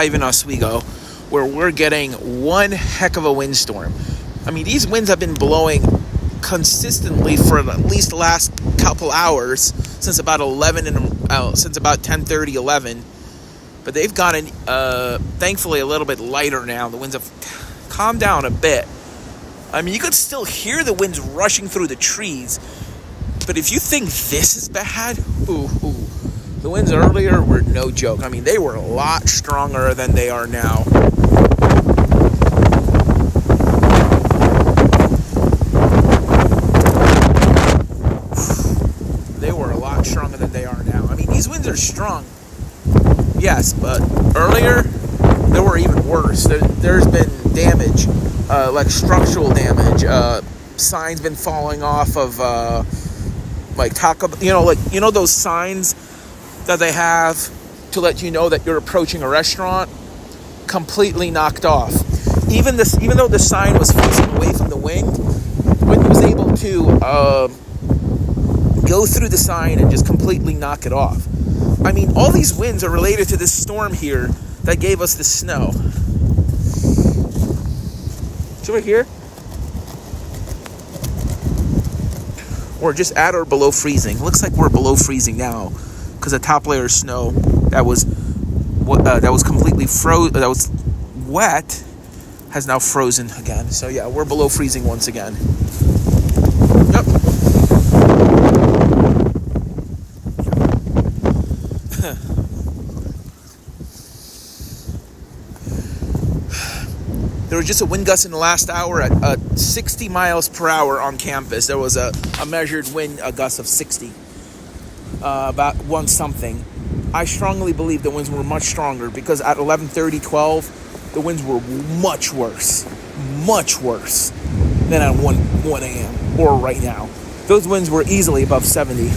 live in Oswego, where we're getting one heck of a windstorm. I mean, these winds have been blowing consistently for at least the last couple hours since about 10:30, 11. But they've gotten, thankfully, a little bit lighter now. The winds have calmed down a bit. I mean, you could still hear the winds rushing through the trees. But if you think this is bad, the winds earlier were no joke. I mean, they were a lot stronger than they are now. They were a lot stronger than they are now. I mean, these winds are strong, yes, but earlier, they were even worse. There's been damage, like structural damage. Signs been falling off of, like Taco, those signs that they have to let you know that you're approaching a restaurant, completely knocked off. Even though the sign was facing away from the wind was able to go through the sign and just completely knock it off. I mean, all these winds are related to this storm here that gave us the snow. So right here, or just at or below freezing. Looks like we're below freezing now because the top layer of snow that was completely that was wet has now frozen again. So yeah, we're below freezing once again. Yep. There was just a wind gust in the last hour at 60 miles per hour on campus. There was a measured wind gust of 60, about one something. I strongly believe the winds were much stronger because at 11:30, 12, the winds were much worse than at 1 a.m. or right now. Those winds were easily above 70.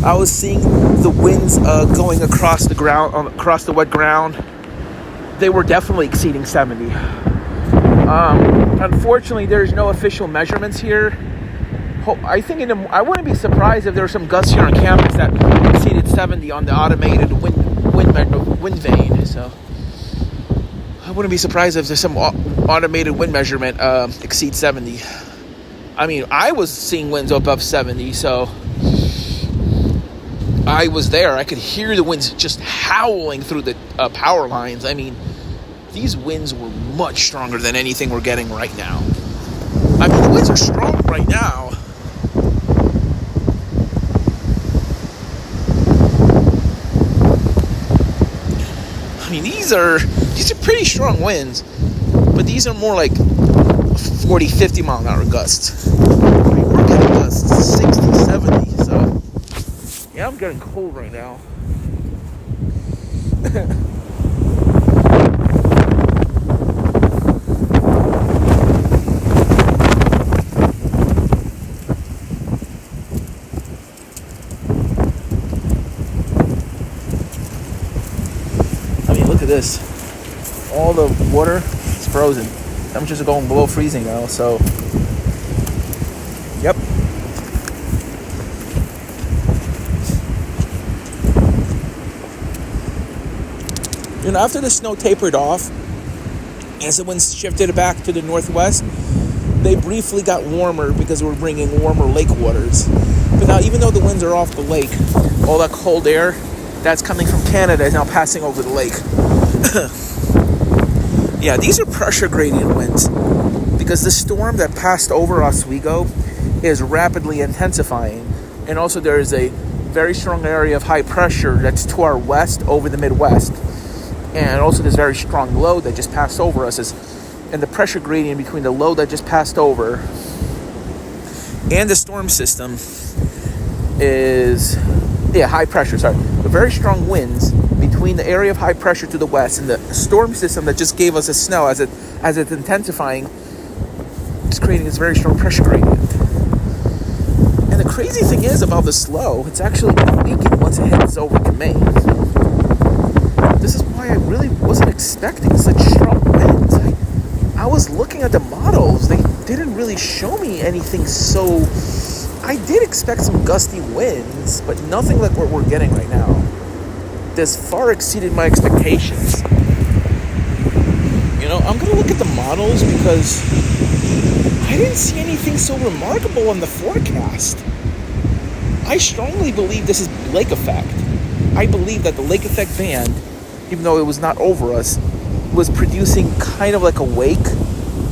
I was seeing the winds going across the ground, across the wet ground. They were definitely exceeding 70. Unfortunately, there's no official measurements here. I wouldn't be surprised if there were some gusts here on campus that exceeded 70 on the automated wind vane. So I wouldn't be surprised if there's some automated wind measurement exceeds 70. I mean, I was seeing winds above 70, so I was there. I could hear the winds just howling through the power lines. I mean, these winds were much stronger than anything we're getting right now. I mean, the winds are strong right now. I mean, these are pretty strong winds, but these are more like 40, 50 mile an hour gusts. I mean, we're getting gusts 60, 70, so yeah, I'm getting cold right now. I mean, look at this. All the water is frozen. Temperatures are going below freezing now, so yep. You know, after the snow tapered off, as the winds shifted back to the northwest, they briefly got warmer because we're bringing warmer lake waters. But now, even though the winds are off the lake, all that cold air that's coming from Canada is now passing over the lake. Yeah, these are pressure gradient winds because the storm that passed over Oswego is rapidly intensifying. And also there is a very strong area of high pressure that's to our west over the Midwest. And also this very strong low that just passed over us and the pressure gradient between the low that just passed over and the storm system is, high pressure, the very strong winds between the area of high pressure to the west and the storm system that just gave us the snow as it's intensifying, it's creating this very strong pressure gradient. And the crazy thing is about this low, it's actually going to weaken once it hits over to Maine. This is why I really wasn't expecting such strong winds. I was looking at the models. They didn't really show me anything so... I did expect some gusty winds, but nothing like what we're getting right now. This far exceeded my expectations. models because I didn't see anything so remarkable in the forecast. I strongly believe this is lake effect. I believe that the lake effect band, even though it was not over us, was producing kind of like a wake,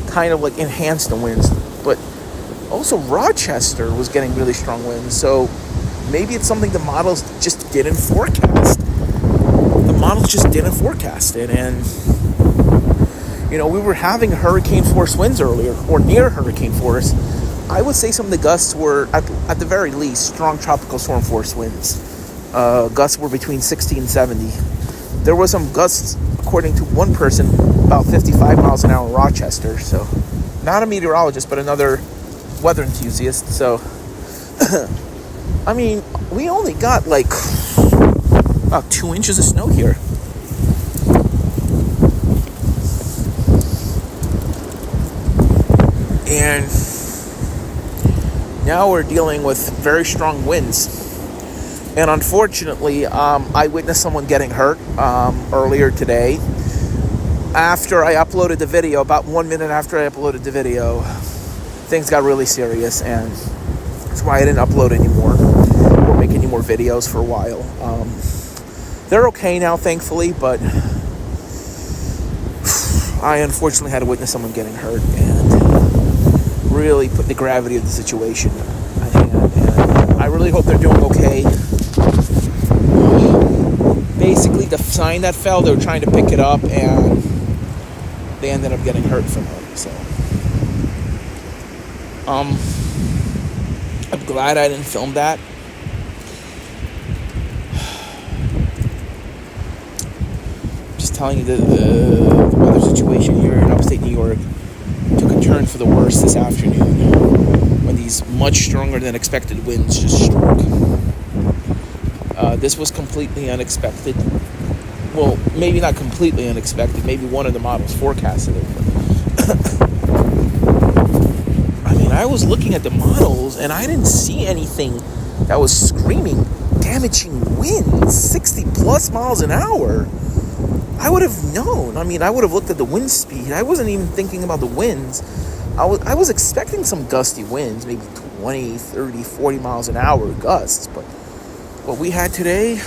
kind of like enhanced the winds. But also Rochester was getting really strong winds, so maybe it's something the models just didn't forecast. The models just didn't forecast it, and we were having hurricane force winds earlier, or near hurricane force. I would say some of the gusts were, at the very least, strong tropical storm force winds. Gusts were between 60 and 70. There was some gusts, according to one person, about 55 miles an hour in Rochester. So, not a meteorologist, but another weather enthusiast. So, I mean, we only got like about 2 inches of snow here. And now we're dealing with very strong winds. And unfortunately, I witnessed someone getting hurt earlier today. After I uploaded the video, about 1 minute after I uploaded the video, things got really serious, and that's why I didn't upload anymore or make any more videos for a while. They're okay now, thankfully, but I unfortunately had to witness someone getting hurt and really put the gravity of the situation at hand. And I really hope they're doing okay. Basically, the sign that fell, they were trying to pick it up, and they ended up getting hurt from it. So, I'm glad I didn't film that. Just telling you the weather situation here in upstate New York took a turn for the worse this afternoon when these much stronger than expected winds just struck. This was completely unexpected. Well, maybe not completely unexpected. Maybe one of the models forecasted it. I mean, I was looking at the models and I didn't see anything that was screaming damaging winds, 60 plus miles an hour. I would have known. I mean, I would have looked at the wind speed. I wasn't even thinking about the winds. I was expecting some gusty winds, maybe 20, 30, 40 miles an hour gusts, but what we had today,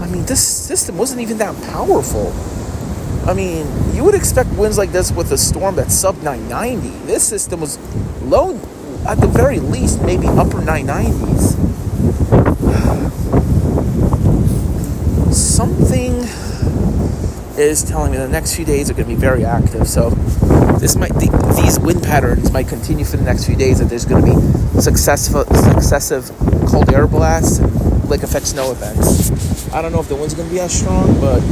I mean, this system wasn't even that powerful. I mean, you would expect winds like this with a storm that's sub 990. This system was low, at the very least, maybe upper 990s. Something is telling me the next few days are going to be very active. So these wind patterns might continue for the next few days. That there's going to be successive cold air blasts and lake effect snow events. I don't know if the wind's going to be as strong, but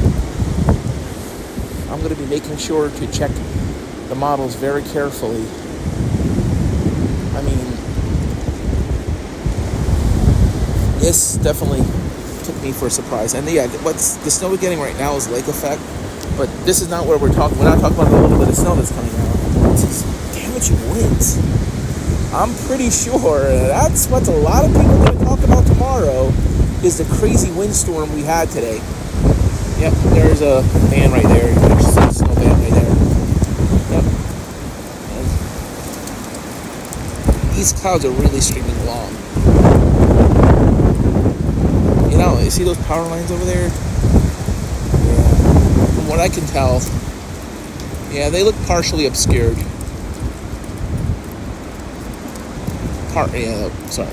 I'm going to be making sure to check the models very carefully. I mean, this definitely took me for a surprise. And yeah, what's the snow we're getting right now is lake effect, but this is not where we're talking. We're not talking about the little bit of snow that's coming out. This is damaging winds. I'm pretty sure that's what a lot of people are going to talk about tomorrow, is the crazy windstorm we had today. Yep, there's a band right there. There's a snow band right there. Yep. And these clouds are really streaming along. You see those power lines over there? Yeah. From what I can tell, yeah, they look partially obscured. Sorry.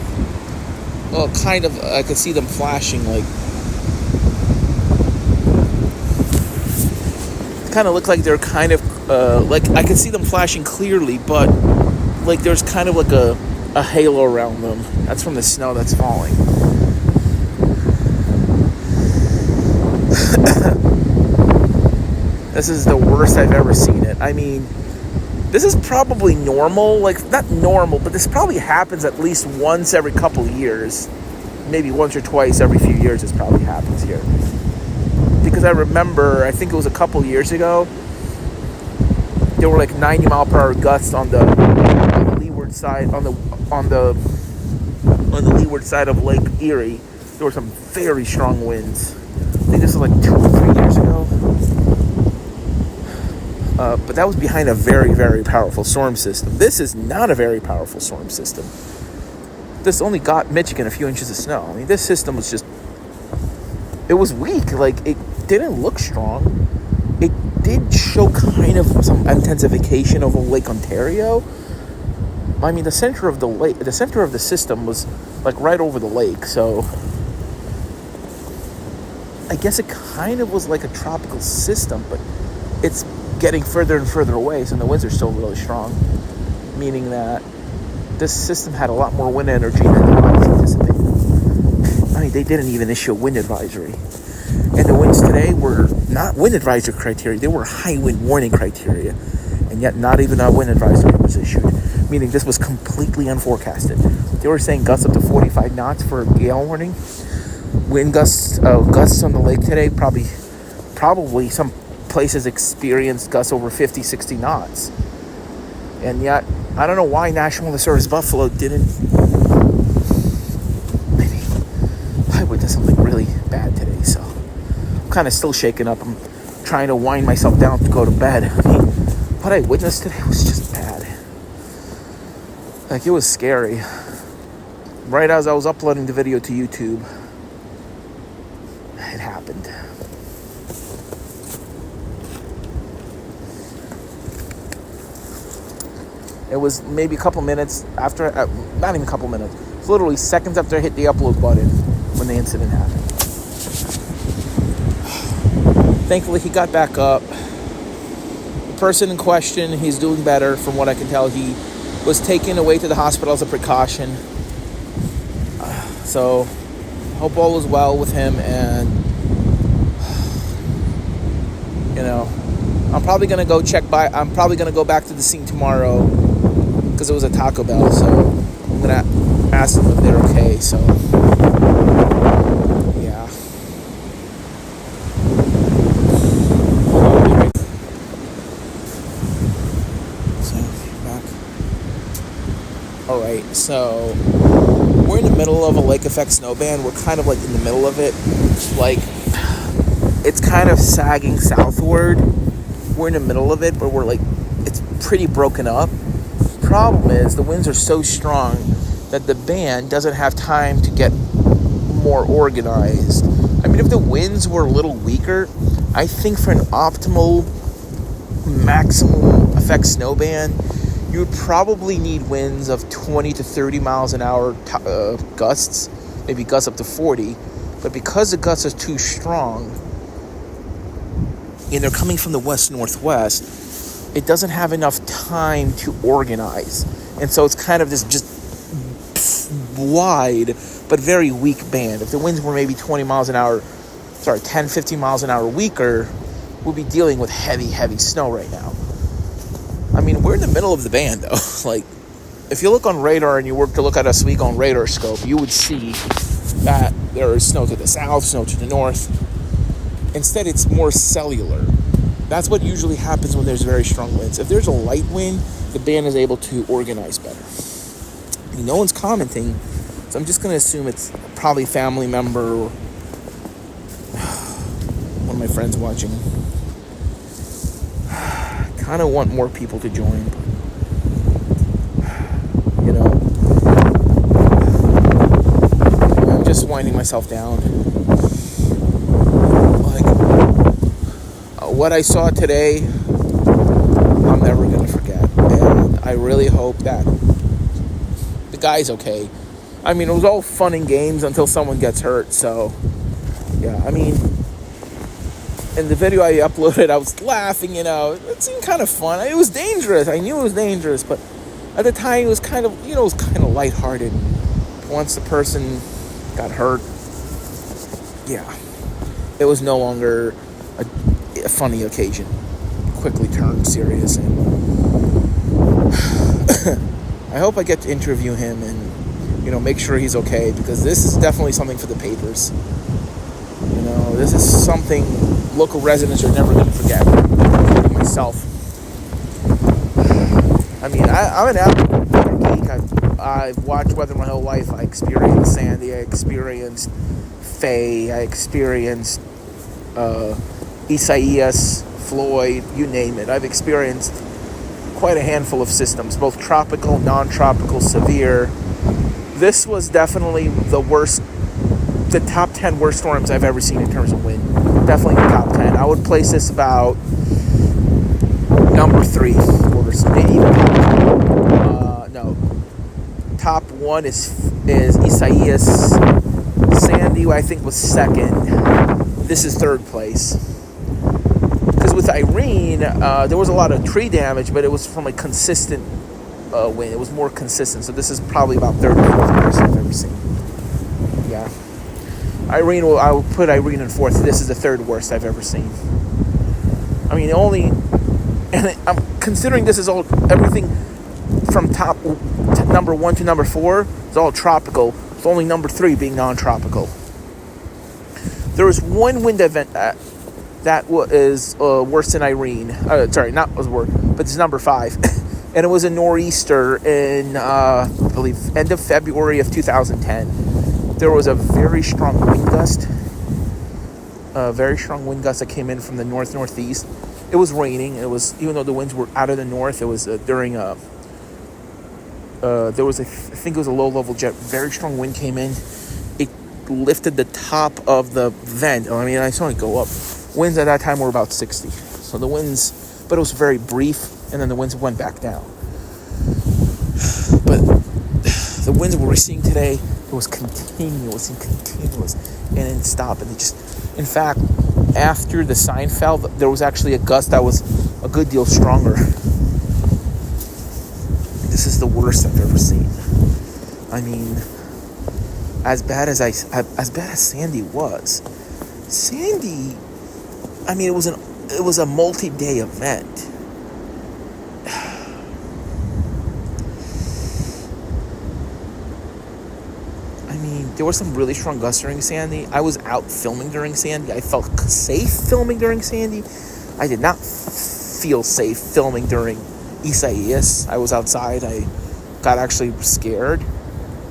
Well, kind of, I could see them flashing, like, kind of look like they're kind of, like, I could see them flashing clearly, but, like, there's kind of like a halo around them. That's from the snow that's falling. This is the worst I've ever seen it. I mean, this is probably normal. Like, not normal, but this probably happens at least once every couple of years. Maybe once or twice every few years this probably happens here. Because I remember, I think it was a couple years ago, there were like 90 mile per hour gusts on the leeward side, on the leeward side of Lake Erie. There were some very strong winds. I think this was like 2 or 3 years ago. But that was behind a very, very powerful storm system. This is not a very powerful storm system. This only got Michigan a few inches of snow. I mean, this system was just... It was weak. Like, it didn't look strong. It did show kind of some intensification over Lake Ontario. I mean, the center of the system was, like, right over the lake. So, I guess it kind of was like a tropical system, but it's getting further and further away, so the winds are still really strong, meaning that this system had a lot more wind energy than I was anticipating. I mean, they didn't even issue a wind advisory. And the winds today were not wind advisory criteria, they were high wind warning criteria. And yet not even a wind advisory was issued, meaning this was completely unforecasted. They were saying gusts up to 45 knots for a gale warning. Wind gusts on the lake today, probably some places experienced gusts over 50, 60 knots. And yet, I don't know why National Weather Service Buffalo didn't. Maybe I witnessed something really bad today, so I'm kind of still shaken up. I'm trying to wind myself down to go to bed. I mean, what I witnessed today was just bad. Like, it was scary. Right as I was uploading the video to YouTube, it happened. It was maybe a couple minutes after, not even a couple minutes, it was literally seconds after I hit the upload button when the incident happened. Thankfully, he got back up. The person in question, he's doing better from what I can tell. He was taken away to the hospital as a precaution. So, hope all is well with him, and, you know, I'm probably going to go back to the scene tomorrow, because it was a Taco Bell, so I'm gonna ask them if they're okay. So yeah. So back. All right, so we're in the middle of a lake effect snowband. We're kind of like in the middle of it, like it's kind of sagging southward. We're in the middle of it, but it's pretty broken up. Problem is the winds are so strong that the band doesn't have time to get more organized. I mean, if the winds were a little weaker, I think for an optimal maximum effect snow band, you would probably need winds of 20 to 30 miles an hour gusts, maybe gusts up to 40. But because the gusts are too strong and they're coming from the west-northwest, it doesn't have enough time to organize. And so it's kind of this just wide but very weak band. If the winds were maybe 10, 15 miles an hour weaker, we'll be dealing with heavy snow right now. I mean, we're in the middle of the band, though. Like, if you look on radar and you were to look at Oswego on radar scope, you would see that there is snow to the south, snow to the north. Instead, it's more cellular. That's what usually happens when there's very strong winds. If there's a light wind, the band is able to organize better. No one's commenting, so I'm just going to assume it's probably a family member or one of my friends watching. Kind of want more people to join, but, you know, I'm just winding myself down. What I saw today, I'm never going to forget. And I really hope that the guy's okay. I mean, it was all fun and games until someone gets hurt. So, yeah, I mean, in the video I uploaded, I was laughing, you know. It seemed kind of fun. It was dangerous. I knew it was dangerous. But at the time, it was kind of, you know, it was kind of lighthearted. Once the person got hurt, yeah, it was no longer a funny occasion. Quickly turned serious, and I hope I get to interview him and, you know, make sure he's okay, because this is definitely something for the papers. You know, this is something local residents are never going to forget, including myself. I mean, I'm an avid geek. I've watched weather my whole life. I experienced Sandy. I experienced Faye. I experienced Isaias, Floyd, you name it. I've experienced quite a handful of systems, both tropical, non-tropical, severe. This was definitely the top 10 worst storms I've ever seen in terms of wind. Definitely the top 10. I would place this about number 3 worst, maybe even no. Top 1 is Isaias. Sandy, I think, was second. This is third place. Because with Irene, there was a lot of tree damage, but it was from a consistent wind. It was more consistent. So this is probably about third worst I've ever seen. Yeah. I will put Irene in fourth. This is the third worst I've ever seen. I mean, I'm considering this is all, everything from number 1 to number 4 is all tropical. It's only number 3 being non-tropical. There was one wind event that was worse than Irene. Sorry, not was worse, but it's number 5. And it was a nor'easter in, I believe, end of February of 2010. There was a very strong wind gust. That came in from the northeast. It was raining. It was, even though the winds were out of the north, it was during there was I think it was a low-level jet. Very strong wind came in. It lifted the top of the vent. I mean, I saw it go up. Winds at that time were about 60. So the winds, but it was very brief, and then the winds went back down. But the winds we were seeing today, it was continuous, and it didn't stop. And it just, in fact, after the sign fell, there was actually a gust that was a good deal stronger. This is the worst I've ever seen. I mean, as bad as Sandy was. Sandy, I mean, it was a multi-day event. I mean, there was some really strong gusts during Sandy. I was out filming during Sandy. I felt safe filming during Sandy. I did not feel safe filming during Isaias. I was outside. I got actually scared.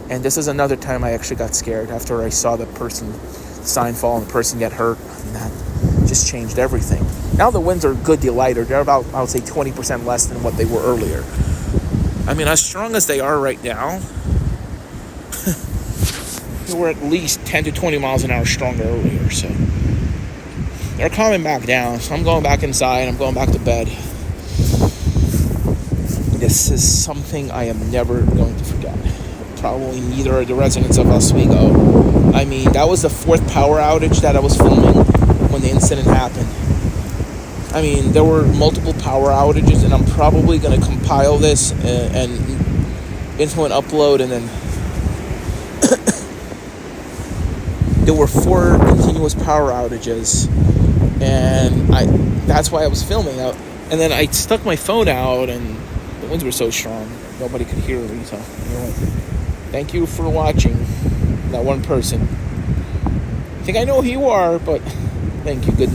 And this is another time I actually got scared after I saw the sign fall and the person get hurt. And that just changed everything. Now the winds are a good deal lighter. They're about, I would say, 20% less than what they were earlier. I mean, as strong as they are right now, they were at least 10 to 20 miles an hour stronger earlier. So they're calming back down. So I'm going back inside. I'm going back to bed. This is something I am never going to forget. Probably neither are the residents of Oswego. I mean, that was the 4th power outage that I was filming when the incident happened. I mean, there were multiple power outages, and I'm probably going to compile this and into an upload, and then there were 4 continuous power outages, and that's why I was filming. And then I stuck my phone out, and the winds were so strong, nobody could hear me. So, anyway, thank you for watching. That one person. I think I know who you are, but thank you. Good night.